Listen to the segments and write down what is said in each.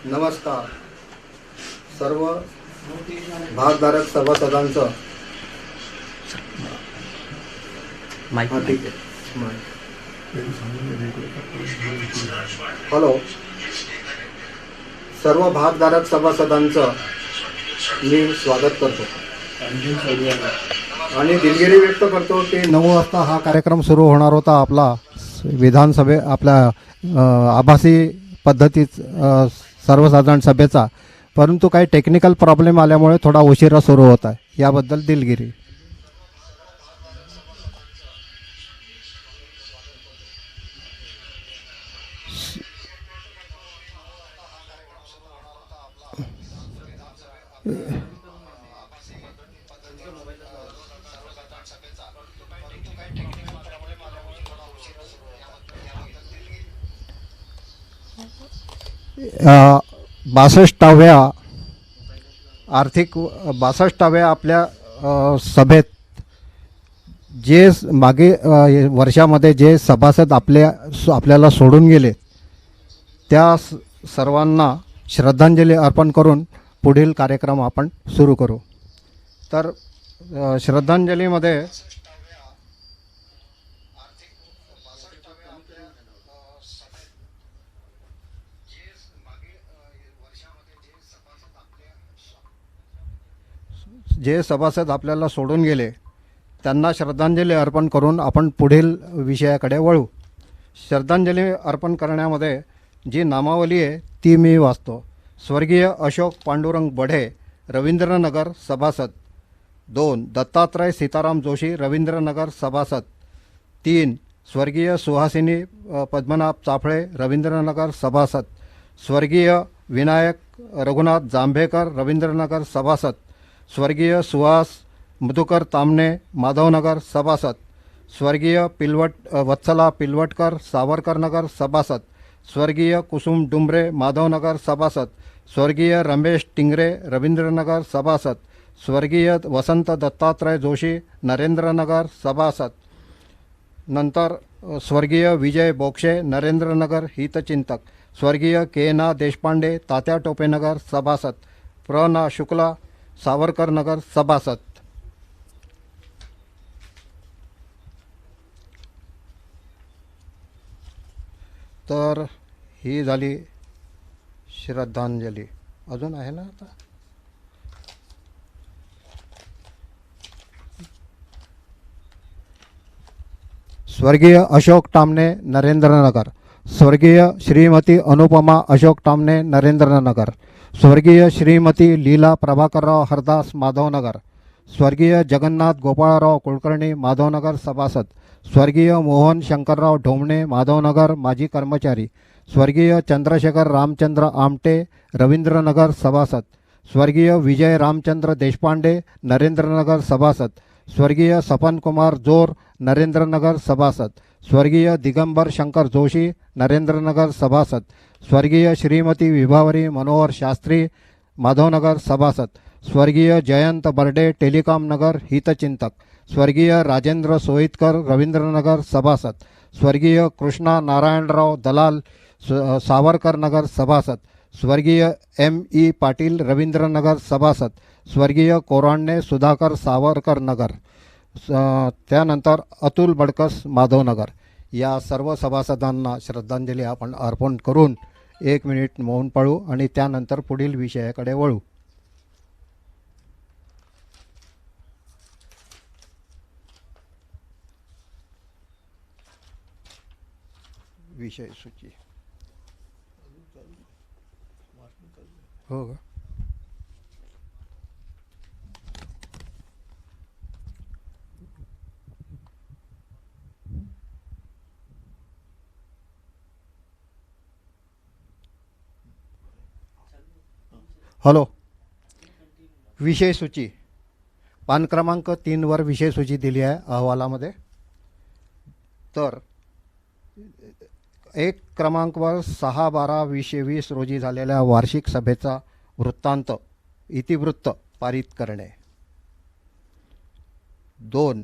नमस्कार. सर्व भागधारक सभासदांचं ठीक आहे. हॅलो. सर्व भागधारक सभासदांचं मी स्वागत करतो आणि दिलगिरी व्यक्त करतो की 9 वाजता हा कार्यक्रम सुरू होणार होता. आपला विधानसभे आपल्या आभासी पद्धतीत सर्वसाधारण सभेचा, परंतु काही टेक्निकल प्रॉब्लेम आल्यामुळे थोडा उशिरा सुरू होत आहे. याबद्दल दिलगिरी. बासष्टाव्या आपल्या सभेत जे मागे वर्षामध्ये जे सभासद आपल्याला सोडून गेले त्या सर्वांना श्रद्धांजली अर्पण करून पुढील कार्यक्रम आपण सुरू करू. तर श्रद्धांजलीमध्ये जे सभासद आपल्याला सोडून गेले त्यांना श्रद्धांजली अर्पण करून आपण पुढील विषयाकडे वळू. श्रद्धांजली अर्पण करण्यामध्ये जी नामावली आहे ती मी वाचतो. स्वर्गीय अशोक पांडुरंग बढे, रवींद्रनगर सभासद. 2. दत्तात्रय सीताराम जोशी, रवींद्रनगर सभासद. 3. स्वर्गीय सुहासिनी पद्मनाभ चाफळे, रवींद्रनगर सभासद. स्वर्गीय विनायक रघुनाथ जांभेकर, रवींद्रनगर सभासद. स्वर्गीय सुहास मधुकर तामणे, माधवनगर सभासद. स्वर्गीय वत्सला पिलवटकर, सावरकरनगर सभासद. स्वर्गीय कुसुम डुंबरे, माधवनगर सभासद. स्वर्गीय रमेश टिंगरे, रवींद्रनगर सभासद. स्वर्गीय वसंत दत्तात्रय जोशी, नरेंद्रनगर सभासद. नंतर स्वर्गीय विजय बोक्षे, नरेंद्रनगर हितचिंतक. स्वर्गीय के ना देशपांडे, तात्या टोपेनगर सभासद. प्र ना शुक्ला, सावरकरनगर सभासद. तर ही झाली श्रद्धांजली. अजून आहे ना आता. स्वर्गीय अशोक तामणे, नरेंद्रनगर. स्वर्गीय श्रीमती अनुपमा अशोक तामणे, नरेंद्रनगर. स्वर्गीय श्रीमती लीला प्रभाकरराव हरदास, माधवनगर. स्वर्गीय जगन्नाथ गोपाळराव कुलकर्णी, माधवनगर सभासद. स्वर्गीय मोहन शंकरराव ढोमणे, माधवनगर, माजी कर्मचारी. स्वर्गीय चंद्रशेखर रामचंद्र आमटे, रवींद्रनगर सभासद. स्वर्गीय विजय रामचंद्र देशपांडे, नरेंद्रनगर सभासद. स्वर्गीय सपन कुमार जोर, नरेंद्रनगर सभासद. स्वर्गीय दिगंबर शंकर जोशी, नरेंद्रनगर सभासद. स्वर्गीय श्रीमती विभावरी मनोहर शास्त्री, माधवनगर सभासद. स्वर्गीय जयंत बर्डे, टेलिकॉम नगर हितचिंतक. स्वर्गीय राजेंद्र सोईतकर, रवींद्रनगर सभासद. स्वर्गीय कृष्णा नारायणराव दलाल, सावरकर नगर सभासद. स्वर्गीय M.E. पाटील, रवींद्रनगर सभासद. स्वर्गीय कोरांडे सुधाकर, सावरकर नगर. त्यानंतर अतुल बडकस, माधवनगर. या सर्व सभासदांना श्रद्धांजली आपण अर्पण करून 1 मिनिट मौन पाळू आणि त्यानंतर पुढील विषयाकडे वळू. विषय सूची हो का. हॅलो. विषय सूची पान क्रमांक 3 वर विषय सूची दिली आहे अहवालामध्ये. तर 1 क्रमांकवर 6/12/2020 रोजी झालेल्या वार्षिक सभेचा वृत्तांत इतिवृत्त पारित करणे. 2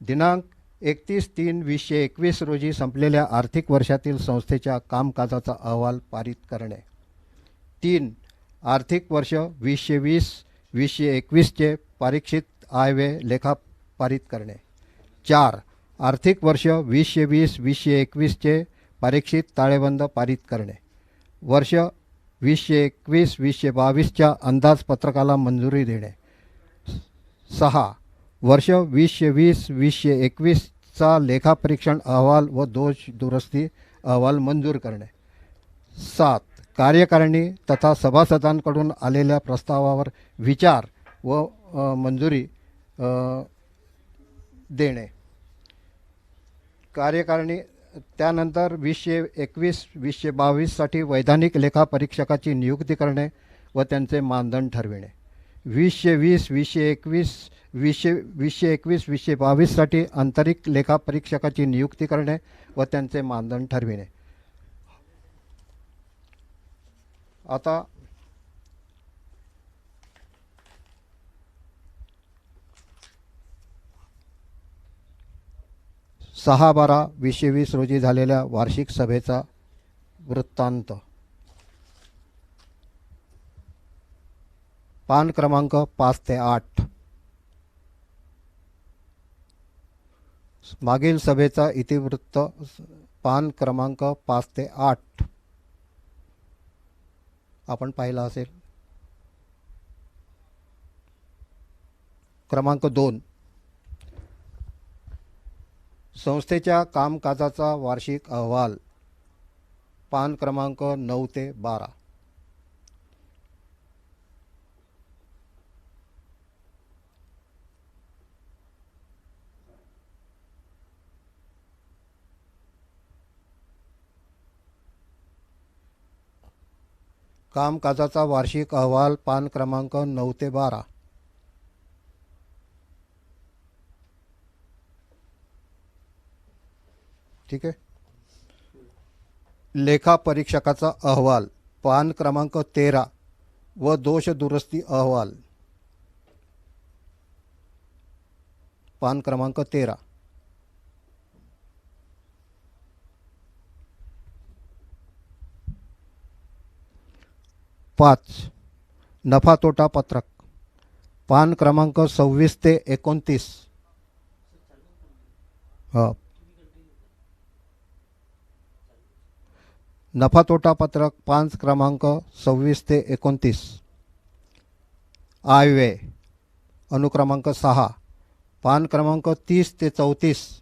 दिनांक 31/3/2021 रोजी संपलेल्या आर्थिक वर्षातील संस्थेच्या कामकाजाचा अहवाल पारित करणे. 3. आर्थिक वर्ष 2020-2021चे परीक्षित आयव्यय लेखा पारित करणे. 4. आर्थिक वर्ष 2020-2021चे परीक्षित ताळेबंद पारित करणे. वर्ष 2021-2022च्या अंदाजपत्रकाला मंजुरी देणे. 6. वर्ष 2020-2021चा लेखापरीक्षण अहवाल व दोष दुरुस्ती अहवाल मंजूर करणे. 7. कार्यकारिणी तथा सभासदांकडून आलेल्या प्रस्तावावर विचार व मंजुरी देणे. कार्यकारिणी त्यानंतर 2021-2022साठी वैधानिक लेखापरीक्षकाची नियुक्ती करणे व त्यांचे मानदंड ठरविणे. 2021-2022साठी आंतरिक लेखापरीक्षकाची नियुक्ती करणे व त्यांचे मानदंड ठरविणे. आता 6/12/2020 रोजी झालेल्या वार्षिक सभेचा वृत्तांत. पान क्रमांक 5 ते 8. मागील सभेचा इतिवृत्त पान क्रमांक 5 ते 8 आपण पाहिला असेल. क्रमांक 2. संस्थेच्या कामकाजाचा वार्षिक अहवाल पान क्रमांक 9 ते 12. कामकाजाचा वार्षिक अहवाल पान क्रमांक 9 ते 12. ठीक आहे. लेखापरीक्षकाचा अहवाल पान क्रमांक 13 व दोष दुरुस्ती अहवाल पान क्रमांक 13. 5. नफा तोटा पत्रक पान क्रमांक 26 ते 29. नफा तोटा पत्रक पान क्रमांक 26 ते 29. आयव्यय अनुक्रमांक 6 पान क्रमांक 30 ते 34.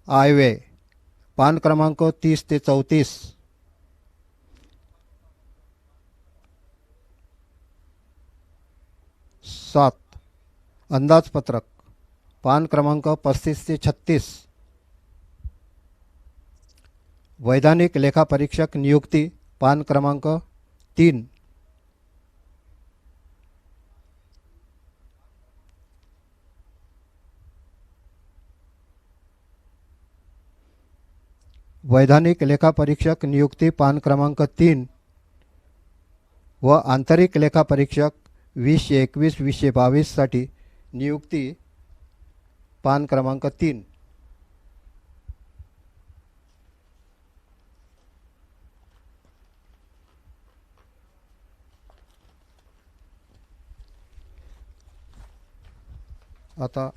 आयव्यय पान क्रमांक 30 ते 34. 7. अंदाजपत्रक पान क्रमांक 35 ते 36. वैधानिक लेखापरीक्षक नियुक्ती पान क्रमांक 3. वैधानिक लेखापरीक्षक नियुक्ती पान क्रमांक 3 व आंतरिक लेखापरीक्षक 2021-2022साठी नियुक्ती पान क्रमांक 3. आता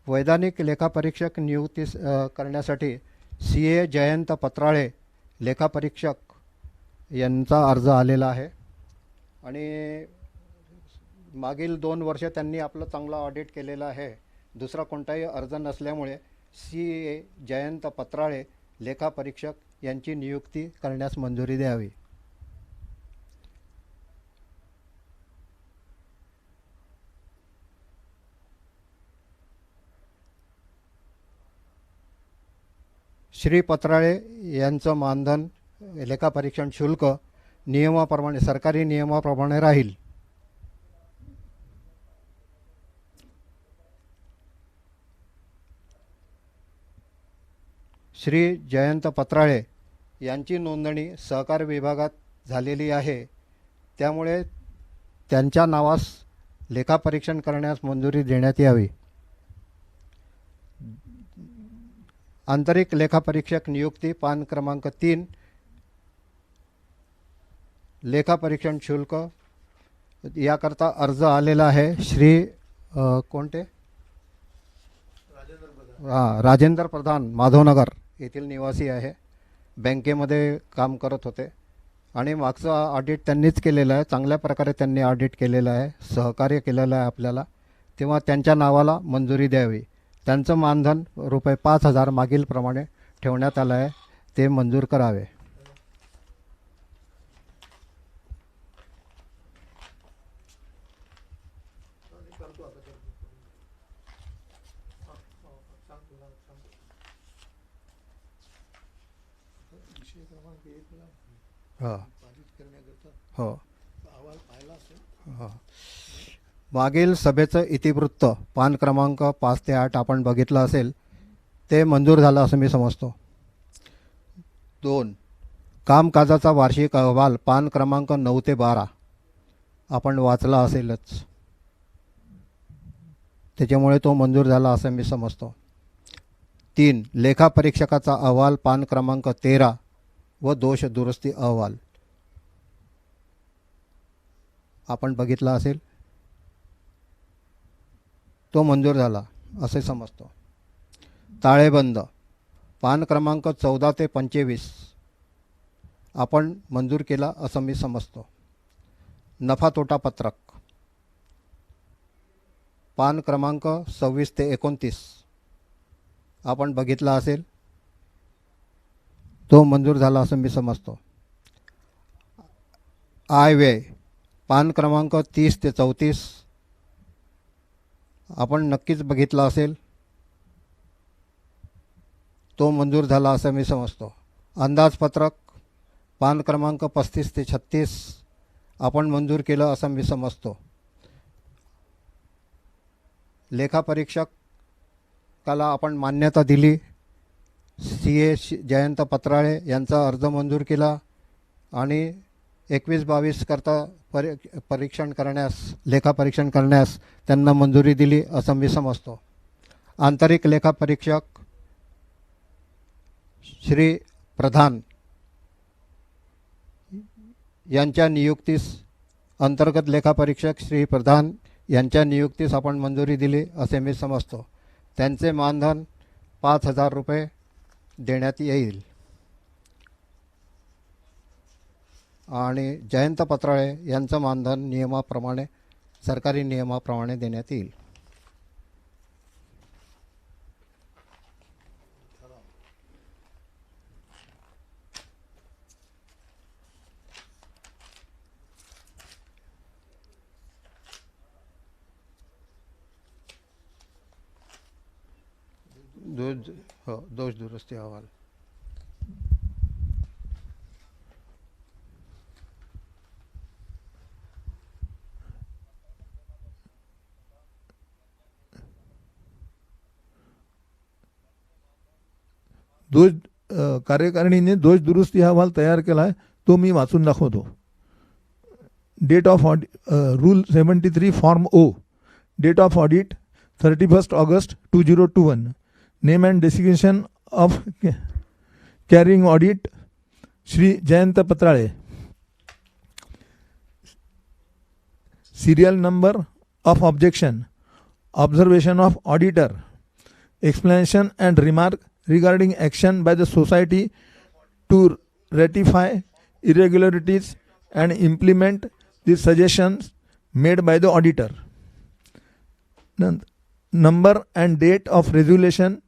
वैधानिक लेखापरीक्षक नियुक्ती करण्यासाठी CA जयंत पत्राळे लेखापरीक्षक यांचा अर्ज आलेला आहे आणि मागील 2 वर्ष त्यांनी आपलं चांगला ऑडिट केलेलं आहे. दुसरा कोणताही अर्ज नसल्यामुळे CA जयंत पत्राळे लेखापरीक्षक यांची नियुक्ती करण्यास मंजुरी द्यावी. श्री पत्राळे यांचं मानधन लेखापरीक्षण शुल्क नियमाप्रमाणे सरकारी नियमाप्रमाणे राहील. श्री जयंत पत्राळे यांची नोंदणी सहकार विभागात झालेली आहे, त्यामुळे त्यांच्या नावास लेखापरीक्षण करण्यास मंजुरी देण्यात यावी. आंतरिक लेखापरीक्षक नियुक्ती पान क्रमांक 3. लेखापरीक्षण शुल्क याकरता अर्ज आलेला आहे. श्री कोणते राजेंद्र प्रधान माधवनगर येथील निवासी आहे. बँकेमध्ये काम करत होते आणि मागचं ऑडिट त्यांनीच केलेलं आहे. चांगल्या प्रकारे त्यांनी ऑडिट केलेलं आहे, सहकार्य केलेलं आहे आपल्याला. तेव्हा त्यांच्या नावाला मंजुरी द्यावी. त्यांचं मानधन रुपये 5,000 मागील प्रमाणे ठेवण्यात आलं आहे, ते मंजूर करावे. हां हो हां. मागील सभेचं इतिवृत्त पान क्रमांक 5 ते 8 आपण बघितलं असेल, ते मंजूर झालं असं मी समजतो. 2. कामकाजाचा वार्षिक अहवाल पान क्रमांक 9 ते 12 आपण वाचला असेलच, त्याच्यामुळे तो मंजूर झाला असं मी समजतो. 3. लेखापरीक्षकाचा अहवाल पान क्रमांक 13 व दोष दुरुस्ती अहवाल आपण बघितला असेल, तो मंजूर झाला असे समजतो. ताळेबंद पान क्रमांक 14 ते 25 आपण मंजूर केला असं मी समजतो. नफा तोटा पत्रक पान क्रमांक 26 ते 29 आपण बघितला असेल, तो मंजूर झाला असं मी समजतो. आय व्यय पान क्रमांक 30 ते 34 आपण नक्कीच बघितला असेल, तो मंजूर झाला असं मी समजतो. अंदाजपत्रक पान क्रमांक 35 ते 36 आपण मंजूर केलं असं मी समजतो. लेखापरीक्षकाला आपण मान्यता दिली. CA जयंत पत्राळे यांचा अर्ज मंजूर केला आणि 21-22 करता परीक्षण करण्यास, लेखापरीक्षण करण्यास त्यांना मंजुरी दिली असं मी समजतो. आंतरिक लेखापरीक्षक श्री प्रधान यांच्या नियुक्तीस, अंतर्गत लेखापरीक्षक श्री प्रधान यांच्या नियुक्तीस आपण मंजुरी दिली असे मी समजतो. त्यांचे मानधन 5,000 रुपये देण्यात येईल आणि जयंत पत्राळे यांचं मानधन नियमाप्रमाणे, सरकारी नियमाप्रमाणे देण्यात येईल. दोष दुरुस्ती अहवाल कार्यकारिणीने दोष दुरुस्ती अहवाल तयार केला आहे, तो मी वाचून दाखवतो. Date of rule 73 form O. Date of audit 31 August 2021. Name and designation of carrying audit Shri Jayant Patrale. Serial number of objection. Observation of auditor. Explanation and remark regarding action by the society to ratify irregularities and implement the suggestions made by the auditor. Number and date of resolution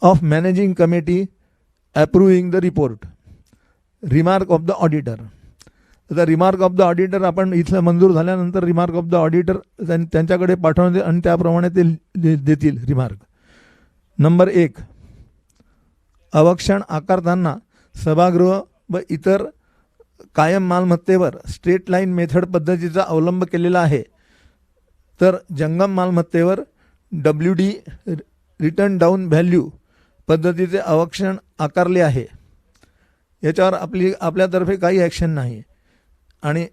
of managing committee approving the report. Remark of the auditor. The remark of the auditor आपण इथलं मंजूर झाल्यानंतर remark of the auditor त्यांच्याकडे पाठवण्यात आणि त्याप्रमाणे ते देतील रिमार्क. नंबर 1. अवक्षण आकारताना सभागृह व इतर कायम मालमत्तेवर स्ट्रेट लाईन मेथड पद्धतीचा अवलंब केलेला आहे, तर जंगम मालमत्तेवर WD रिटर्न डाऊन व्हॅल्यू पद्धतीचे आरक्षण आकारले आहे. याच्यावर आपल्यातर्फे काही ॲक्शन नाही. आणि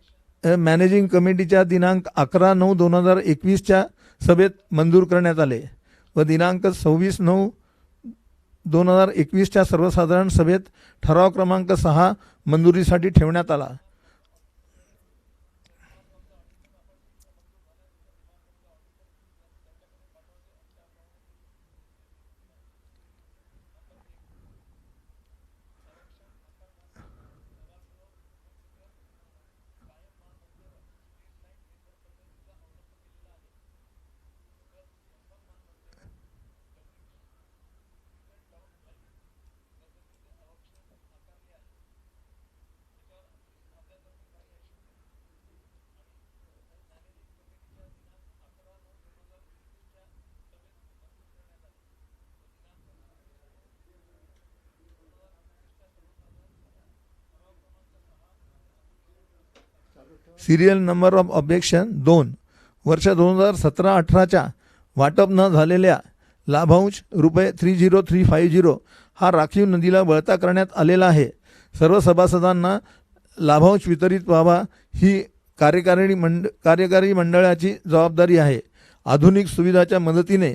मॅनेजिंग कमिटीच्या दिनांक 11/9/2021च्या सभेत मंजूर करण्यात आले व दिनांक 26/9/2021च्या सर्वसाधारण सभेत ठराव क्रमांक 6 मंजुरीसाठी ठेवण्यात आला. Serial number of objection 2. वर्ष 2017-18च्या वाटप न झालेल्या लाभांश ₹30,350 हा राखीव निधीला वळता करण्यात आलेला आहे. सर्व सभासदांना लाभांश वितरित व्हावा ही कार्यकारी मंडळाची जबाबदारी आहे. आधुनिक सुविधाच्या मदतीने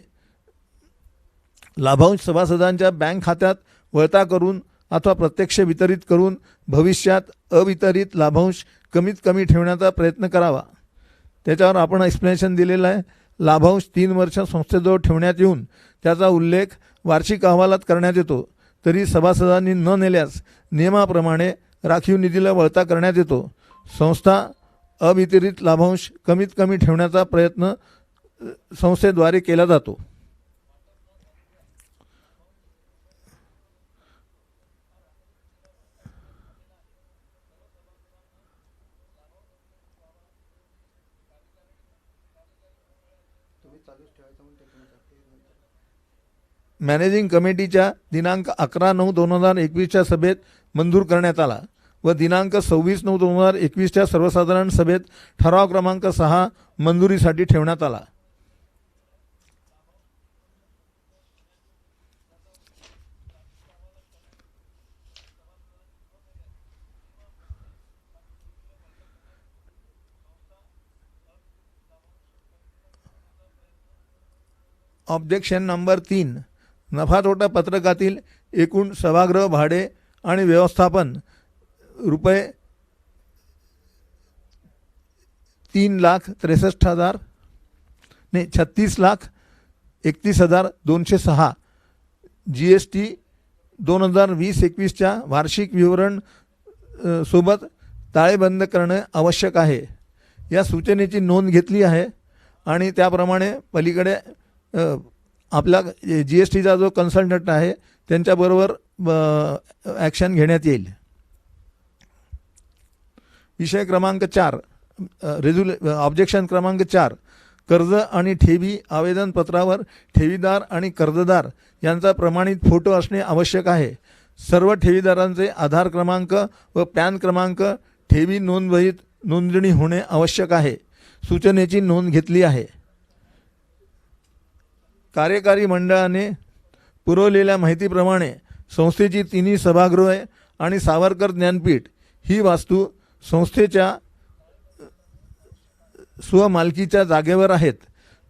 लाभांश सभासदांच्या बँक खात्यात वळता करून अथवा प्रत्यक्ष वितरित करून भविष्यात अवितरित लाभांश कमीत कमी ठेवण्याचा प्रयत्न करावा. त्याच्यावर आपण एक्सप्लेनेशन दिलेलं आहे. लाभांश 3 वर्ष संस्थेजवळ ठेवण्यात येऊन त्याचा उल्लेख वार्षिक अहवालात करण्यात येतो. तरी सभासदांनी न नेल्यास नियमाप्रमाणे राखीव निधीला वळता करण्यात येतो. संस्था अवितरित लाभांश कमीत कमी ठेवण्याचा प्रयत्न संस्थेद्वारे केला जातो. मॅनेजिंग कमिटीच्या दिनांक 11/9/2021च्या सभेत मंजूर करण्यात आला व दिनांक 26/9/2021च्या सर्वसाधारण सभेत ठराव क्रमांक 6 मंजुरीसाठी ठेवण्यात आला. Objection number 3. नफा तोटा पत्रकातील एकूण सभागृह भाडे आणि व्यवस्थापन ₹36,31,206 GST 2020-21च्या वार्षिक विवरण सोबत ताळेबंद करणे आवश्यक आहे. या सूचनेची नोंद घेतली आहे आणि त्याप्रमाणे पलीकडे आपला GSTचा जो कन्सल्टंट आहे त्यांच्याबरोबर ॲक्शन घेण्यात येईल. विषय क्रमांक 4. ऑब्जेक्शन क्रमांक 4. कर्ज आणि ठेवी आवेदनपत्रावर ठेवीदार आणि कर्जदार यांचा प्रमाणित फोटो असणे आवश्यक आहे. सर्व ठेवीदारांचे आधार क्रमांक व पॅन क्रमांक ठेवी नोंदवहीत नोंदणी होणे आवश्यक आहे. सूचनेची नोंद घेतली आहे. कार्यकारी मंडळाने पुरवलेल्या माहितीप्रमाणे संस्थेची 3 सभागृहे आणि सावरकर ज्ञानपीठ ही वास्तू संस्थेच्या स्वमालकीच्या जागेवर आहेत.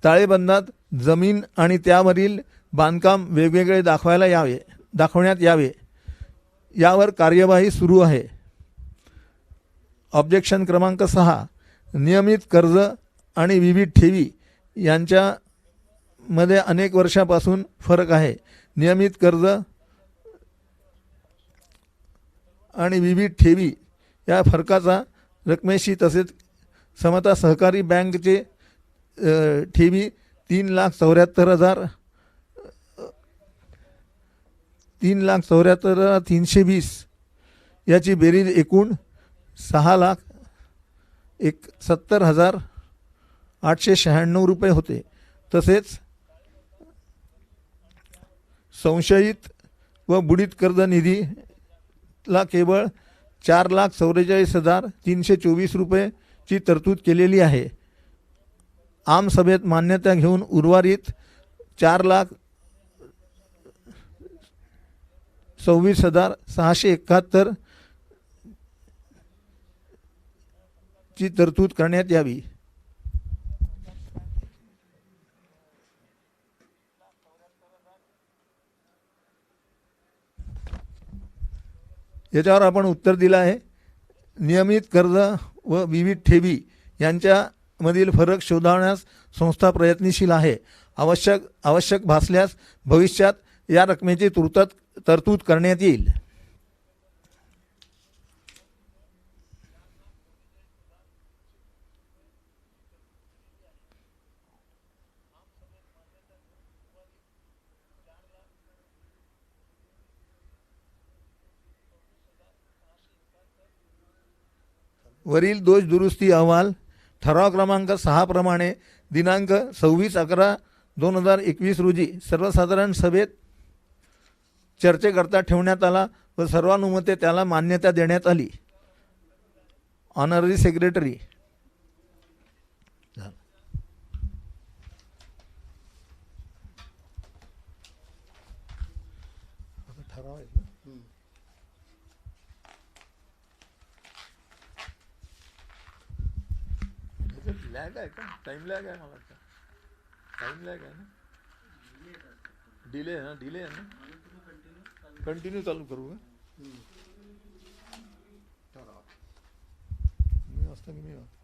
ताळेबंदात जमीन आणि त्यावरील बांधकाम वेगवेगळे दाखवण्यात यावे यावर कार्यवाही सुरू आहे. ऑब्जेक्शन क्रमांक 6. नियमित कर्ज आणि विविध ठेवी यांच्यामध्ये अनेक वर्षापासून फरक आहे. नियमित कर्ज आणि विविध ठेवी या फरकाचा रकमेशी तसेच समता सहकारी बँकचे ठेवी 3,74,320 याची बेरीज एकूण 6,70,896 रुपये होते. तसेच संशयित व बुडीत कर्ज निधीला केवळ 4,44,324 रुपयेची तरतूद केलेली आहे. आमसभेत मान्यता घेऊन उर्वरित 26,671 ची तरतूद करण्यात यावी. याच्यावर आपण उत्तर दिलं आहे. नियमित कर्ज व विविध ठेवी यांच्यामधील फरक शोधण्यास संस्था प्रयत्नशील आहे. आवश्यक भासल्यास भविष्यात या रकमेची तरतूद करण्यात येईल. वरील दोष दुरुस्ती अहवाल ठराव क्रमांक 6 प्रमाणे दिनांक 26/11/2021 रोजी सर्वसाधारण सभेत चर्चेकरता ठेवण्यात आला व सर्वानुमते त्याला मान्यता देण्यात आली. Honorary secretary. ठराव आहे ना? लॅग आहे का? टाइम लॅग आहे मला वाटतं. टाइम लॅग आहे ना? डिले आहे ना? डिले आहे ना? कंटिन्यू चालू करू का? मी वाजता की मी वाजता?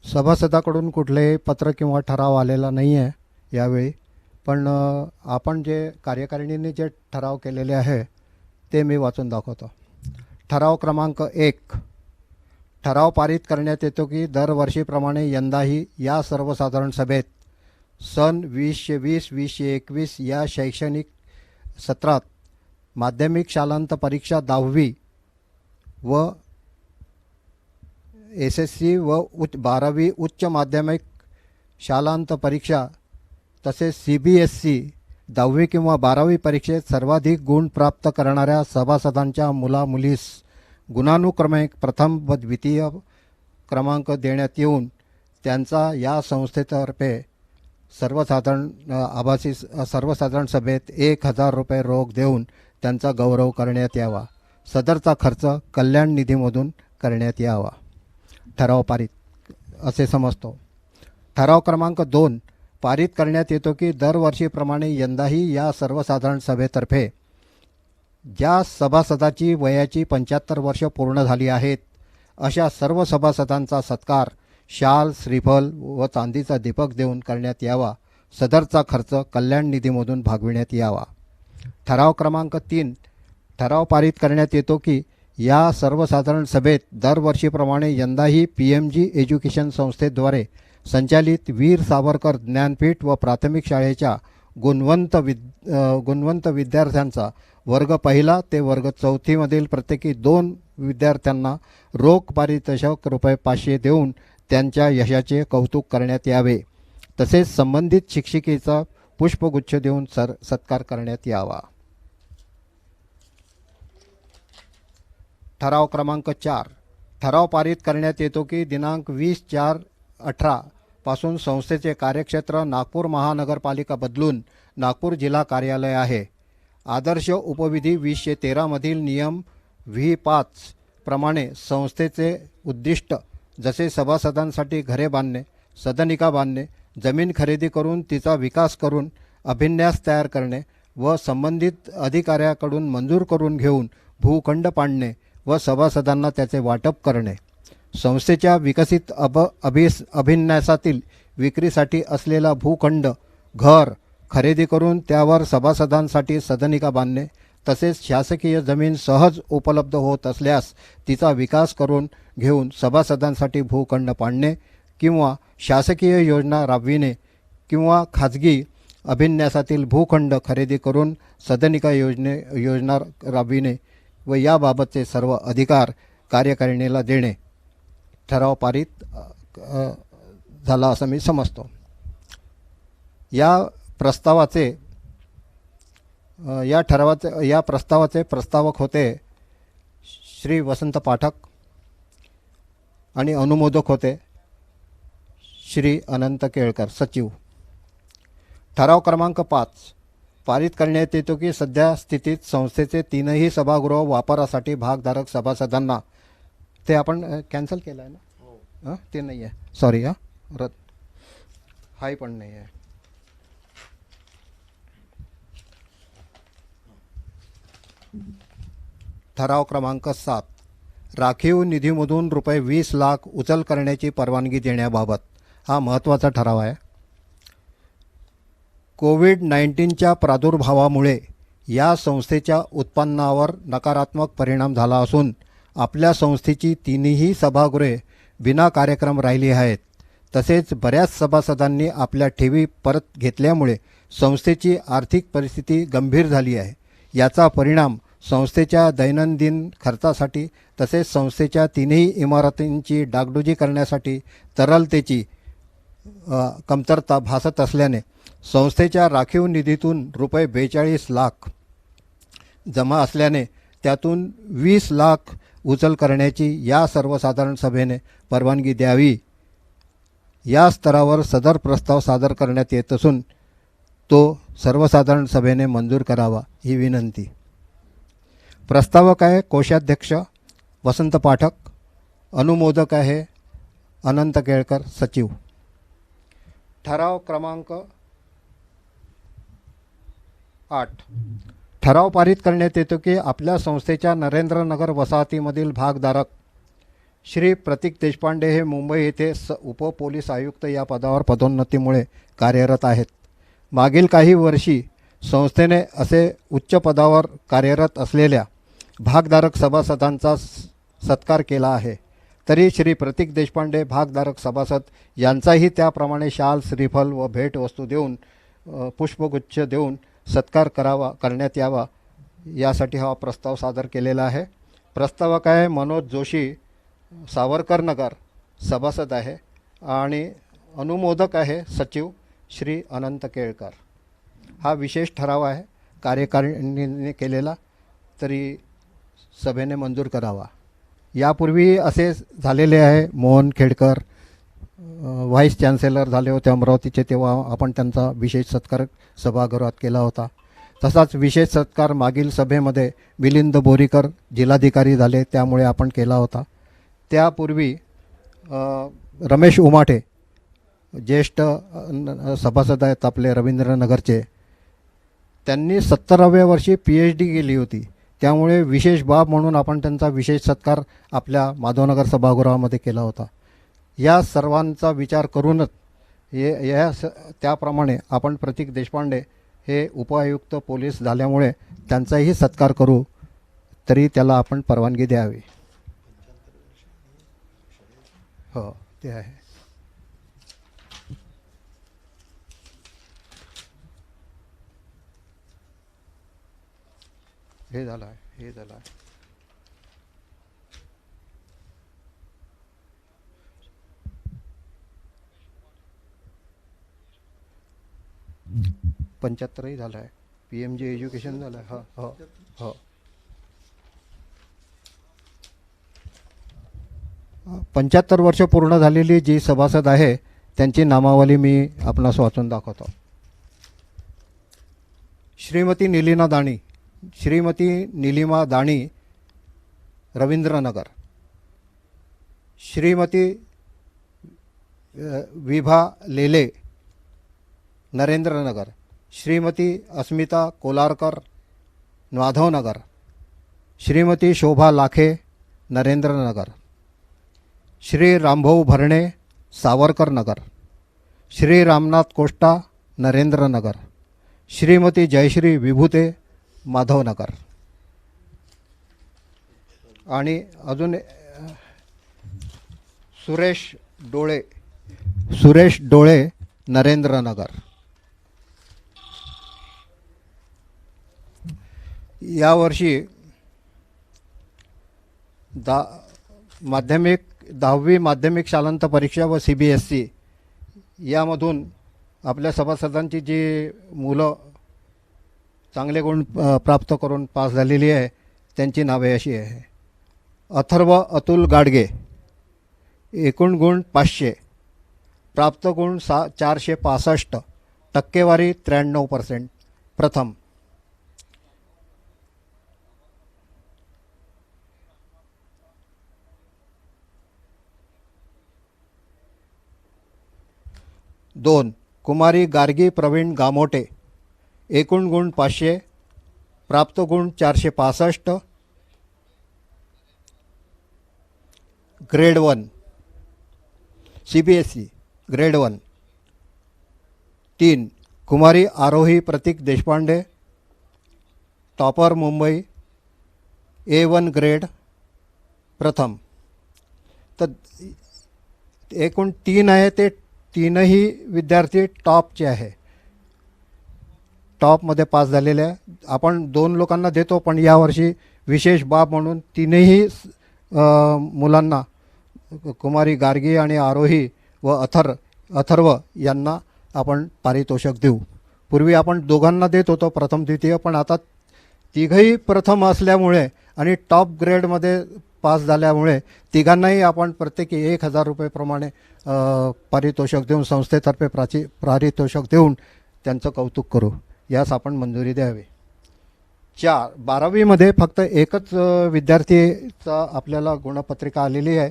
सभासदाकडून कुठलेही पत्र किंवा ठराव आलेला नाही आहे यावेळी. पण आपण जे कार्यकारिणीने जे ठराव केलेले आहे ते मी वाचून दाखवतो. ठराव क्रमांक 1. ठराव पारित करण्यात येतो की दरवर्षीप्रमाणे यंदाही या सर्वसाधारण सभेत सन 2020-2021 या शैक्षणिक सत्रात माध्यमिक शालांत परीक्षा 10वी व SSC व 12वी उच्च माध्यमिक शालांत परीक्षा तसेच CBSE 10वी किंवा 12वी परीक्षेत सर्वाधिक गुण प्राप्त करणाऱ्या सभासदांच्या मुलामुलीस गुणानुक्रमे प्रथम व द्वितीय क्रमांक देण्यात येऊन त्यांचा या संस्थेतर्फे सर्वसाधारण सभेत 1,000 रुपये रोख देऊन त्यांचा गौरव करण्यात यावा. सदरचा खर्च कल्याण निधीमधून करण्यात यावा. ठराव पारित असे समजतो. ठराव क्रमांक 2. पारित करण्यात येतो की दरवर्षीप्रमाणे यंदाही या सर्वसाधारण सभेतर्फे ज्या सभासदाची वयाची 75 वर्ष पूर्ण झाली आहेत अशा सर्व सभासदांचा सत्कार शाल, श्रीफल व चांदीचा दीपक देऊन करण्यात यावा. सदरचा खर्च कल्याण निधीमधून भागविण्यात यावा. ठराव क्रमांक 3. ठराव पारित करण्यात येतो की या सर्वसाधारण सभेत दरवर्षीप्रमाणे यंदाही PMG एज्युकेशन संस्थेद्वारे संचालित वीर सावरकर ज्ञानपीठ व प्राथमिक शाळेच्या गुणवंत विद्यार्थ्यांचा वर्ग 1 ते वर्ग 4 मधील प्रत्येकी 2 विद्यार्थ्यांना रोख पारितोषिक रुपये 500 देऊन त्यांच्या यशाचे कौतुक करण्यात यावे. तसेच संबंधित शिक्षिकेचा पुष्पगुच्छ देऊन सत्कार करण्यात यावा. ठराव क्रमांक 4. ठराव पारित करण्यात येतो की दिनांक 20/4/18 पासून संस्थेचे कार्यक्षेत्र नागपूर महानगरपालिका बदलून नागपूर जिल्हा कार्यालय आहे. आदर्श उपविधी 2013 मधील नियम V5 प्रमाणे संस्थेचे उद्दिष्ट जसे सभासदांसाठी घरे बांधणे, सदनिका बांधणे, जमीन खरेदी करून तिचा विकास करून अभिन्यास तयार करणे व संबंधित अधिकाऱ्याकडून मंजूर करून घेऊन भूखंड पाडणे व सभासदांना त्याचे वाटप करणे, संस्थेच्या विकसित अभिन्यासातील विक्रीसाठी असलेला भूखंड घर खरेदी करून त्यावर सभासदांसाठी सदनिका बांधणे, तसेच शासकीय जमीन सहज उपलब्ध होत असल्यास तिचा विकास करून घेऊन सभासदांसाठी भूखंड पाडणे किंवा शासकीय योजना राबविणे किंवा खाजगी अभिन्यासातील भूखंड खरेदी करून सदनिका योजना राबविणे व याबाबतचे सर्व अधिकार कार्यकारिणीला देणे. ठराव पारित झाला असं मी समजतो. या प्रस्तावाचे प्रस्तावक होते श्री वसंत पाठक आणि अनुमोदक होते श्री अनंत केळकर सचिव. ठराव क्रमांक 5 पारित करण्यात येतो की सध्या स्थितीत संस्थेचे तीनही सभागृह वापरासाठी भागधारक सभासदांना ते आपण कॅन्सल केलं आहे ना. ते नाही आहे, सॉरी. रद्द हाही पण नाही आहे. ठराव क्रमांक 7 राखीव निधीमधून रुपये 20 लाख उचल करण्याची परवानगी देण्याबाबत हा महत्त्वाचा ठराव आहे. कोविड-19च्या प्रादुर्भावामुळे या संस्थेच्या उत्पन्नावर नकारात्मक परिणाम झाला असून आपल्या संस्थेची तीनही सभागृहे बिना कार्यक्रम राहिली आहेत. तसेच बऱ्याच सभासदांनी आपल्या ठेवी परत घेतल्यामुळे संस्थेची आर्थिक परिस्थिती गंभीर झाली आहे. याचा परिणाम संस्थेच्या दैनंदिन खर्चासाठी तसेच संस्थेच्या तीनही इमारतींची डागडुजी करण्यासाठी तरलतेची कमतरता भासत असल्याने संस्थेच्या राखीव निधीतून रुपये 42 लाख जमा असल्याने त्यातून 20 लाख उचल करण्याची या सर्वसाधारण सभेने परवानगी द्यावी. या स्तरावर सदर प्रस्ताव सादर करण्यात येत असून तो सर्वसाधारण सभेने मंजूर करावा ही विनंती. प्रस्तावक आहे कोषाध्यक्ष वसंत पाठक, अनुमोदक आहे अनंत केळकर सचिव. ठराव क्रमांक 8 ठराव पारित करण्यात येतो की आपल्या संस्थेच्या नरेंद्रनगर वसाहतीमधील भागधारक श्री प्रतीक देशपांडे हे मुंबई येथे उपपोलीस आयुक्त या पदावर पदोन्नतीमुळे कार्यरत आहेत. मागील काही वर्षी संस्थेने असे उच्च पदावर कार्यरत असलेल्या भागधारक सभासदांचा सत्कार केला आहे. तरी श्री प्रतीक देशपांडे भागधारक सभासद यांचाही त्याप्रमाणे शाल, श्रीफल व भेटवस्तू देऊन पुष्पगुच्छ देऊन सत्कार करण्यात यावा यासाठी हा प्रस्ताव सादर केलेला आहे. प्रस्तावक आहे मनोज जोशी, सावरकर नगर सभासद आहे आणि अनुमोदक आहे सचिव श्री अनंत केळकर. हा विशेष ठराव आहे कार्यकारिणीने केलेला, तरी सभेने मंजूर करावा. यापूर्वी असे झालेले आहे. मोहन खेडकर व्हाईस चान्सलर झाले होते अमरावतीचे, तेव्हा आपण त्यांचा विशेष सत्कार सभागृहात केला होता. तसाच विशेष सत्कार मागील सभेमध्ये मिलिंद बोरीकर जिल्हाधिकारी झाले त्यामुळे आपण केला होता. त्यापूर्वी रमेश उमाटे ज्येष्ठ सभासद आहेत आपले रवींद्रनगरचे, त्यांनी 70व्या वर्षी PhD केली होती. त्यामुळे विशेष बाब म्हणून आपण त्यांचा विशेष सत्कार आपल्या माधवनगर सभागृहामध्ये केला होता. या सर्वांचा विचार करूनच त्याप्रमाणे आपण प्रतीक देशपांडे हे उपायुक्त पोलीस झाल्यामुळे त्यांचाही सत्कार करू, तरी त्याला आपण परवानगी द्यावी. हो, ते आहे. हे झालं आहे, हे झालं आहे. पंच्याहत्तरही झालं आहे. PMG एज्युकेशन झालं आहे. हो हो हो. 75 वर्ष पूर्ण झालेली जी सभासद आहे त्यांची नामावली मी आपणास वाचून दाखवतो. श्रीमती नीलिमा दाणी, श्रीमती नीलिमा दाणी रवींद्रनगर, श्रीमती विभा लेले नरेंद्रनगर, श्रीमती अस्मिता कोलारकर माधवनगर, श्रीमती शोभा लाखे नरेंद्रनगर, श्री रामभाऊ भरणे सावरकर नगर, श्री रामनाथ कोष्टा नरेंद्रनगर, श्रीमती जयश्री विभूते माधवनगर. आणि अजून सुरेश डोळे नरेंद्रनगर. यावर्षी 10वी माध्यमिक शालांत परीक्षा व CBSE यामधून आपल्या सभासदांची जी मुलं चांगले गुण प्राप्त करून पास झालेली आहे त्यांची नावे अशी आहे. अथर्व अतुल गाडगे, एकूण गुण 500, प्राप्त गुण 465, टक्केवारी 93%, प्रथम. दोन, कुमारी गार्गी प्रवीण गामोटे, एकूण गुण 500, प्राप्त गुण 465, grade 1, CBSE grade 1. 3, Kumari Aarohi Prateek Deshpande, topper Mumbai, A1 grade, प्रथम. तर एकूण 3 आहे, ते तीनही विद्यार्थी टॉपचे आहे, टॉपमध्ये पास झालेले आहे. आपण 2 लोकांना देतो, पण यावर्षी विशेष बाब म्हणून तीनही मुलांना, कुमारी गार्गी आणि आरोही व अथर्व यांना आपण पारितोषिक देऊ. पूर्वी आपण दोघांना देत होतो, प्रथम द्वितीय, पण आता तिघही प्रथम असल्यामुळे आणि टॉप ग्रेडमध्ये पास झाल्यामुळे तिघांनाही आपण प्रत्येकी 1000 रुपयेप्रमाणे पारितोषिक देऊन, संस्थेतर्फे पारितोषिक देऊन त्यांचं कौतुक करू. यास आपण मंजुरी द्यावी. 4, 12वीमध्ये फक्त एकच विद्यार्थीचा आपल्याला गुणपत्रिका आलेली आहे,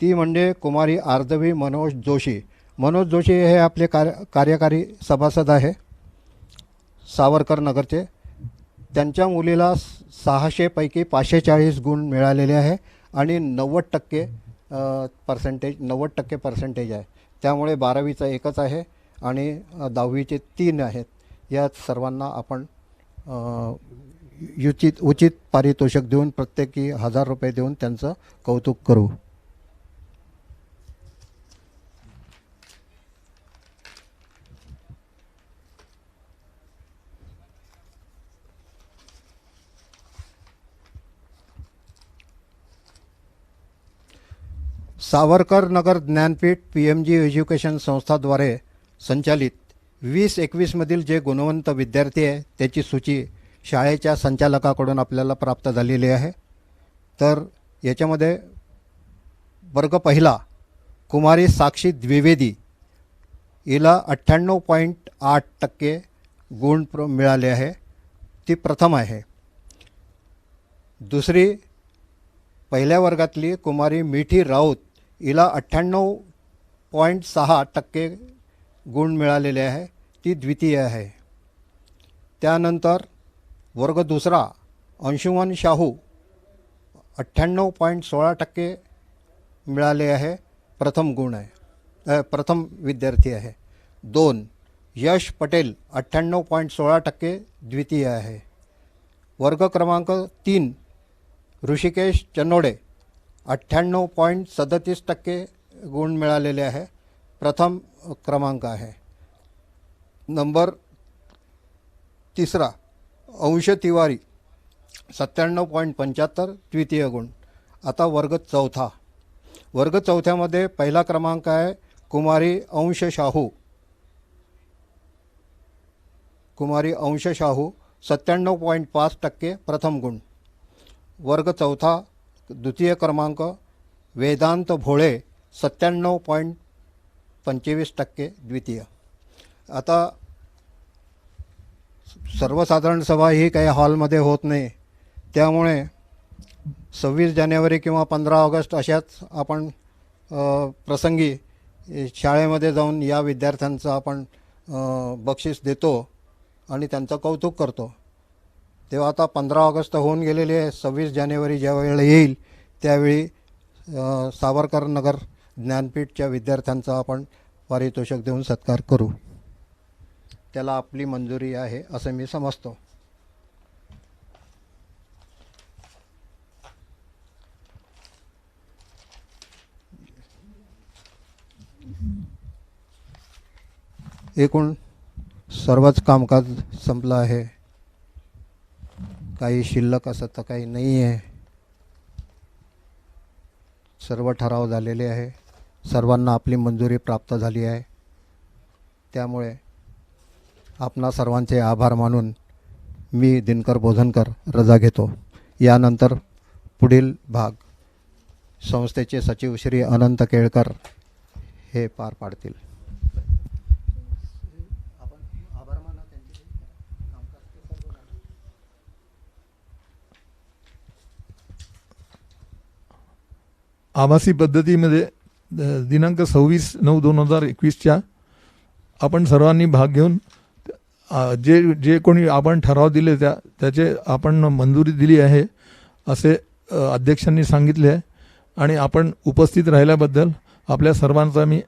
ती म्हणजे कुमारी आर्दवी मनोज जोशी. मनोज जोशी हे आपले कार्यकारी सभासद आहे, सावरकर नगरचे. त्यांच्या मुलीला 600 पैकी 540 गुण मिळालेले आहे आणि 90% पर्सेंटेज आहे. त्यामुळे 12वीचा एकच आहे आणि 10वीचे 3 आहेत. या सर्वांना आपण उचित पारितोषिक देऊन प्रत्येकी 1000 रुपये देऊन त्यांचं कौतुक करू. सावरकर नगर ज्ञानपीठ PMG एज्युकेशन संस्थाद्वारे संचालित 20-21मधील जे गुणवंत विद्यार्थी आहे त्याची सूची शाळेच्या संचालकाकडून आपल्याला प्राप्त झालेली आहे. तर याच्यामध्ये वर्ग पहिला कुमारी साक्षी द्विवेदी, हिला 98.8% गुण मिळाले आहे, ती प्रथम आहे. दुसरी पहिल्या वर्गातली कुमारी मिठी राऊत, हिला 98.6% गुण मिळालेले आहे, ती द्वितीय आहे. त्यानंतर वर्ग दुसरा अंशुमन शाहू, 98.16% मिळाले आहे, प्रथम गुण आहे, प्रथम विद्यार्थी आहे. 2, यश पटेल 98.16% द्वितीय आहे. वर्ग क्रमांक 3 ऋषिकेश चनोडे, 98.37% गुण मिळालेले आहे, प्रथम क्रमांक आहे. नंबर तिसरा अंश तिवारी 97.75 द्वितीय गुण. आता वर्ग चौथ्यामध्ये पहिला क्रमांक आहे कुमारी अंश शाहू 97.5% प्रथम गुण. वर्ग चौथा द्वितीय क्रमांक वेदांत भोळे 97.25% द्वितीय. आता सर्वसाधारण सभा ही काही हॉलमध्ये होत नाही, त्यामुळे 26 जानेवारी किंवा 15 ऑगस्ट अशाच आपण प्रसंगी शाळेमध्ये जाऊन या विद्यार्थ्यांचं आपण बक्षीस देतो आणि त्यांचं कौतुक करतो. तेव्हा आता 15 ऑगस्ट होऊन गेलेले आहे, 26 जानेवारी ज्या वेळेला येईल त्यावेळी सावरकर नगर ज्ञानपीठच्या विद्यार्थ्यांचा आपण पारितोषिक देऊन सत्कार करू. त्याला आपली मंजुरी आहे असं मी समजतो. एकूण सर्वच कामकाज संपलं आहे, काही शिल्लक असं तर काही नाही आहे. सर्व ठराव झालेले आहे, सर्वांना आपली मंजुरी प्राप्त झाली आहे. त्यामुळे आपणा सर्वांचे आभार मानून मी दिनकर बोधनकर रजा घेतो. यानंतर पुढील भाग संस्थेचे सचिव श्री अनंत केळकर हे पार पाडतील. आभासी पद्धतीमध्ये दिनांक 26/9/2021 आपण सर्वांनी भाग घेऊन जे जे कोणी आपण ठराव दिले त्याचे आपण मंजुरी दिली आहे असे अध्यक्षांनी सांगितले आहे. आणि आपण उपस्थित राहिल्याबद्दल आपल्या सर्वांचा मी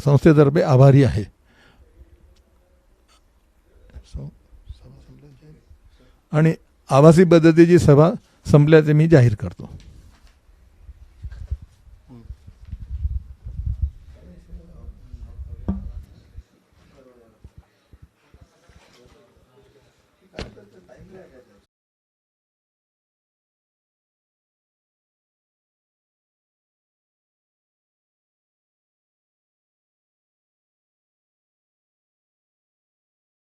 संस्थेतर्फे आभारी आहे. आणि आभासी पद्धतीची सभा संपल्याचे मी जाहीर करतो.